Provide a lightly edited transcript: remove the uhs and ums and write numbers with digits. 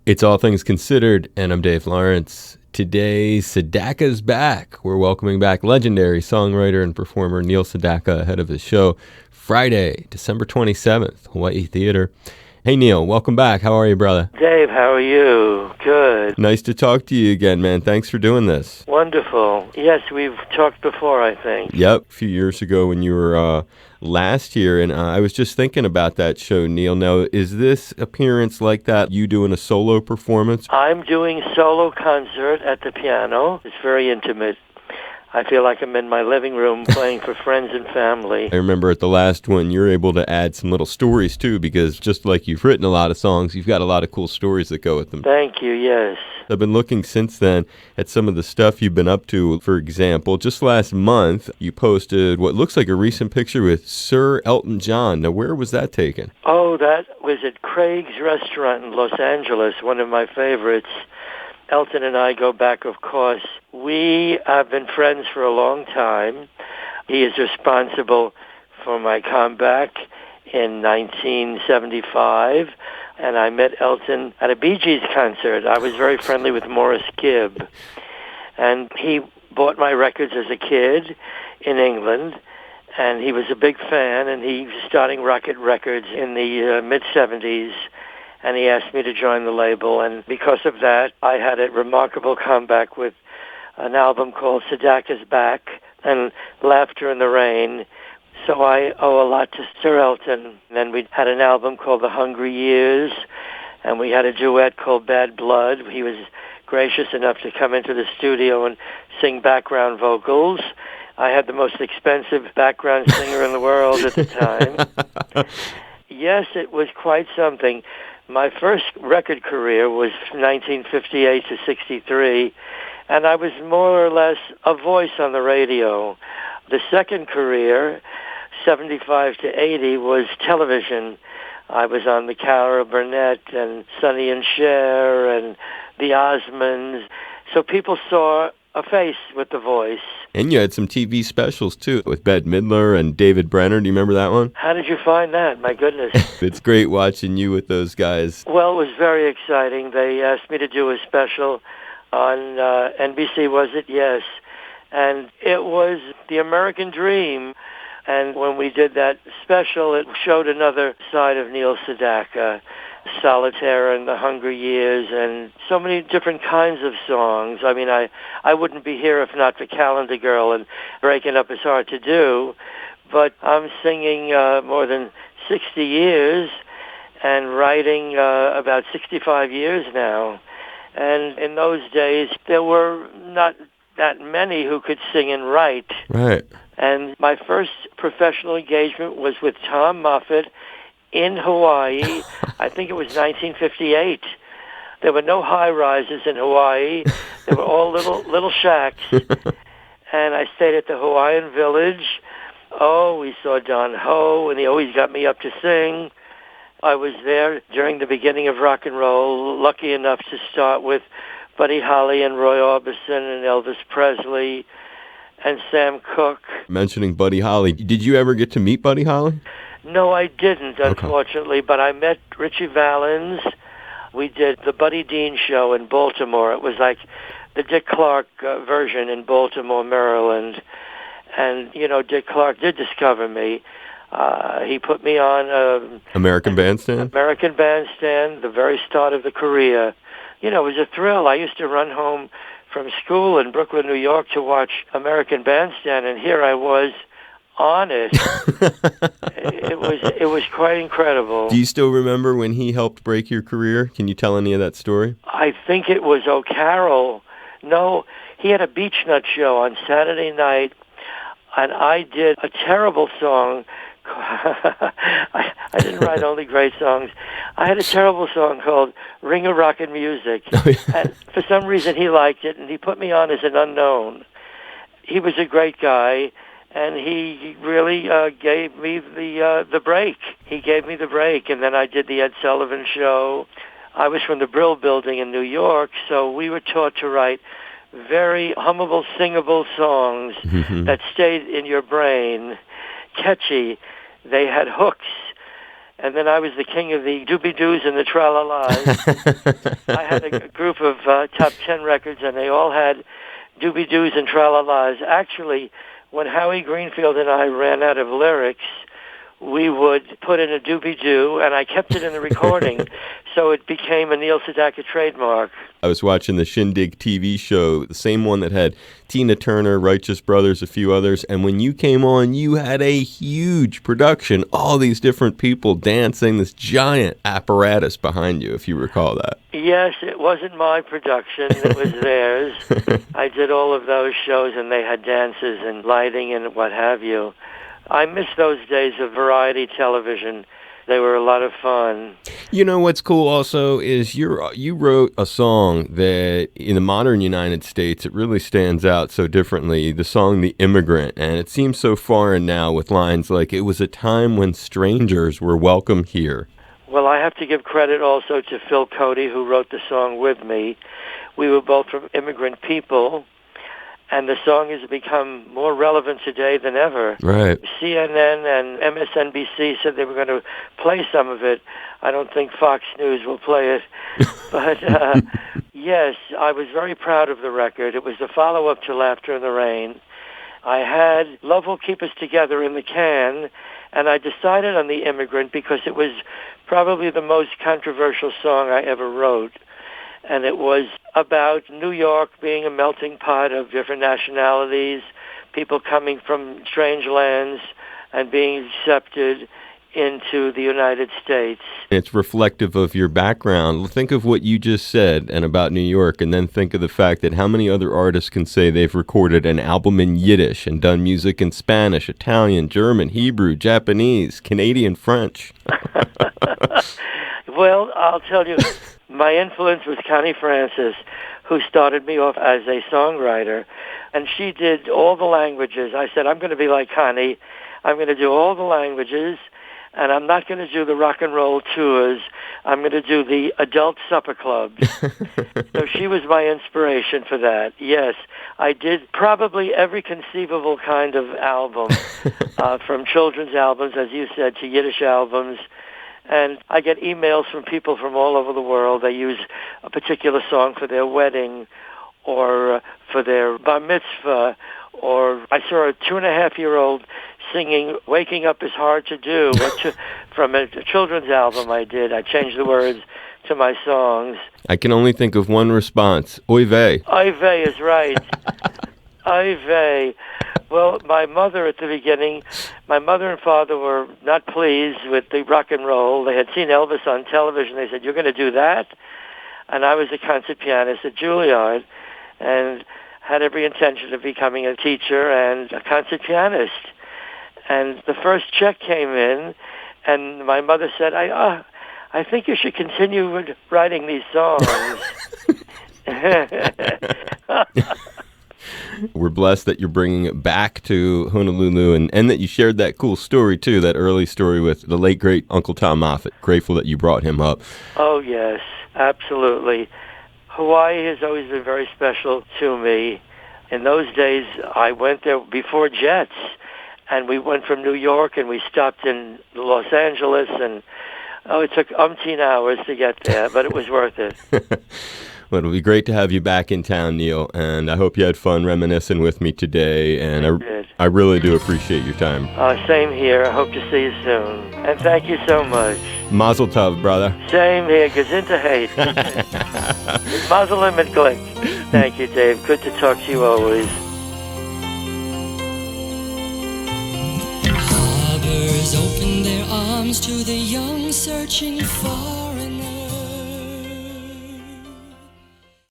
It's All Things Considered, and I'm Dave Lawrence. Today, Sedaka's back. We're welcoming back legendary songwriter and performer Neil Sedaka ahead of his show Friday, December 27th, Hawaii Theater. Hey, Neil, welcome back. How are you, brother? Dave, how are you? Good. Nice to talk to you again, man. Thanks for doing this. Wonderful. Yes, we've talked before, I think. Yep, a few years ago when you were last year, and I was just thinking about that show, Neil. Now, is this appearance like that, you doing a solo performance? I'm doing solo concert at the piano. It's very intimate. I feel like I'm in my living room playing for friends and family. I remember at the last one, you're able to add some little stories, too, because just like you've written a lot of songs, you've got a lot of cool stories that go with them. Thank you, yes. I've been looking since then at some of the stuff you've been up to. For example, just last month, you posted what looks like a recent picture with Sir Elton John. Now, where was that taken? Oh, that was at Craig's Restaurant in Los Angeles, one of my favorites. Elton and I go back, of course. We have been friends for a long time. He is responsible for my comeback in 1975, and I met Elton at a Bee Gees concert. I was very friendly with Morris Gibb, and he bought my records as a kid in England, and he was a big fan, and he was starting Rocket Records in the mid-'70s. And he asked me to join the label, and because of that, I had a remarkable comeback with an album called Sedaka's Back and Laughter in the Rain. So I owe a lot to Sir Elton. And then we had an album called The Hungry Years, and we had a duet called Bad Blood. He was gracious enough to come into the studio and sing background vocals. I had the most expensive background singer in the world at the time. Yes, it was quite something. My first record career was 1958 to 63, and I was more or less a voice on the radio. The second career, 75 to 80, was television. I was on the Carol Burnett and Sonny and Cher and the Osmonds. So people saw a face with the voice. And you had some TV specials, too, with Bette Midler and David Brenner. Do you remember that one? How did you find that? My goodness. It's great watching you with those guys. Well, it was very exciting. They asked me to do a special on NBC, was it? Yes. And it was the American dream. And when we did that special, it showed another side of Neil Sedaka, Solitaire and The Hungry Years, and so many different kinds of songs. I mean, I wouldn't be here if not for Calendar Girl, and Breaking Up Is Hard to Do, but I'm singing more than 60 years and writing about 65 years now. And in those days, there were not that many who could sing and write. Right. And my first professional engagement was with Tom Moffat in Hawaii. I think it was 1958. There were no high-rises in Hawaii. They were all little shacks. And I stayed at the Hawaiian Village. Oh, we saw Don Ho, and he always got me up to sing. I was there during the beginning of rock and roll, lucky enough to start with Buddy Holly and Roy Orbison and Elvis Presley and Sam Cooke. Mentioning Buddy Holly, did you ever get to meet Buddy Holly? No, I didn't, unfortunately, but I met Richie Valens. We did the Buddy Dean show in Baltimore. It was like the Dick Clark version in Baltimore, Maryland. And, you know, Dick Clark did discover me. He put me on American Bandstand? American Bandstand, the very start of the career. You know, it was a thrill. I used to run home from school in Brooklyn, New York to watch American Bandstand, and here I was on it. It was quite incredible. Do you still remember when he helped break your career? Can you tell any of that story? I think it was O'Carroll. No, he had a Beach Nut show on Saturday night, and I did a terrible song. I didn't write only great songs. I had a terrible song called Ring of Rockin' Music. And for some reason he liked it, and he put me on as an unknown. He was a great guy, and he really gave me the break. He gave me the break, and then I did the Ed Sullivan Show. I was from the Brill Building in New York, so we were taught to write very hummable, singable songs that stayed in your brain, catchy. They had hooks, And then I was the king of the doobie-doos and the tra-la-las. I had a group of top 10 records, and they all had doobie-doos and tra-la-las. Actually, when Howie Greenfield and I ran out of lyrics, we would put in a doobie-doo, and I kept it in the recording, so it became a Neil Sedaka trademark. I was watching the Shindig TV show, the same one that had Tina Turner, Righteous Brothers, a few others, and when you came on, you had a huge production, all these different people dancing, this giant apparatus behind you, if you recall that. Yes, it wasn't my production, it was theirs. I did all of those shows, and they had dances and lighting and what have you. I miss those days of variety television. They were a lot of fun. You know what's cool also is you wrote a song that in the modern United States, it really stands out so differently, the song The Immigrant, and it seems so foreign now with lines like, "It was a time when strangers were welcome here." Well, I have to give credit also to Phil Cody, who wrote the song with me. We were both from immigrant people, and the song has become more relevant today than ever. Right. CNN and MSNBC said they were going to play some of it. I don't think Fox News will play it. But, yes, I was very proud of the record. It was the follow-up to Laughter in the Rain. I had Love Will Keep Us Together in the can, and I decided on The Immigrant because it was probably the most controversial song I ever wrote. And it was about New York being a melting pot of different nationalities, people coming from strange lands and being accepted into the United States. It's reflective of your background. Think of what you just said and about New York, and then think of the fact that how many other artists can say they've recorded an album in Yiddish and done music in Spanish, Italian, German, Hebrew, Japanese, Canadian, French. Well, I'll tell you, my influence was Connie Francis, who started me off as a songwriter, and she did all the languages. I said, I'm going to be like Connie. I'm going to do all the languages, and I'm not going to do the rock and roll tours. I'm going to do the adult supper clubs. So she was my inspiration for that. Yes, I did probably every conceivable kind of album, from children's albums, as you said, to Yiddish albums. And I get emails from people from all over the world. They use a particular song for their wedding or for their bar mitzvah. Or I saw a 2.5-year-old singing Waking Up Is Hard to Do from a children's album I did. I changed the words to my songs. I can only think of one response. Oy vey. Oy vey is right. Oy vey. Well, my mother at the beginning, my mother and father were not pleased with the rock and roll. They had seen Elvis on television. They said, "You're going to do that?" And I was a concert pianist at Juilliard and had every intention of becoming a teacher and a concert pianist. And the first check came in, and my mother said, I think you should continue with writing these songs. We're blessed that you're bringing it back to Honolulu and that you shared that cool story, too, that early story with the late, great Uncle Tom Moffat. Grateful that you brought him up. Oh, yes, absolutely. Hawaii has always been very special to me. In those days, I went there before jets, and we went from New York, and we stopped in Los Angeles, and it took umpteen hours to get there, but it was worth it. Well, it'll be great to have you back in town, Neil, and I hope you had fun reminiscing with me today, and I really do appreciate your time. Same here. I hope to see you soon. And thank you so much. Mazel tov, brother. Same here. Gesundheit. Mazel mit Glück. Thank you, Dave. Good to talk to you always. Harbors open their arms to the young searching for